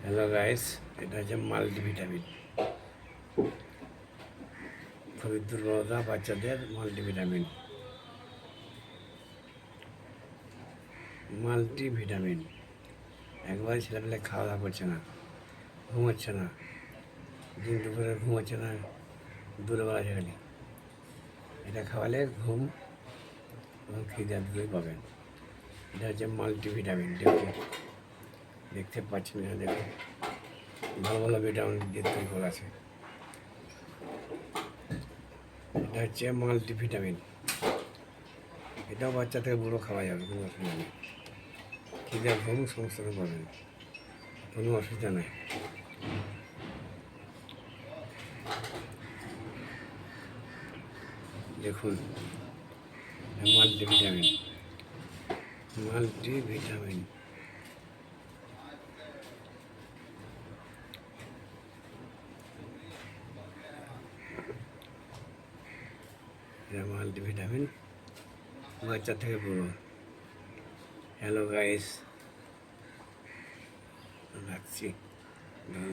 Hello guys, এটা হচ্ছে multivitamin. খুবই দুর্বলতা বাচ্চাদের মাল্টিভিটামিন। মাল্টিভিটামিন একবার ছেলেপেলে খাওয়া দাওয়া করছে না, ঘুমাচ্ছে না, দিন দুপুরে ঘুমাচ্ছে না, দুপুরবেলা খালি এটা খাওয়ালে ঘুম এবং খিদে দুটোই পাবেন। এটা হচ্ছে মাল্টিভিটামিন। দেখতে পাচ্ছেন না? দেখুন, ভালো ভালো ভিটামিন দিয়ে তৈরি করা আছে। এটা হচ্ছে মাল্টিভিটামিন। এটাও বাচ্চা থেকে বুড়ো খাওয়া যাবে, কোনো অসুবিধা নেই। খিদে ঘুম সমস্ত পাবেন, কোনো অসুবিধা নেই। দেখুন, মাল্টিভিটামিন। মাল্টিভিটামিন এটা মাল্টিভিটামিন বাচ্চা থেকে বুড়ো। হ্যালো গাইস, রাখছি।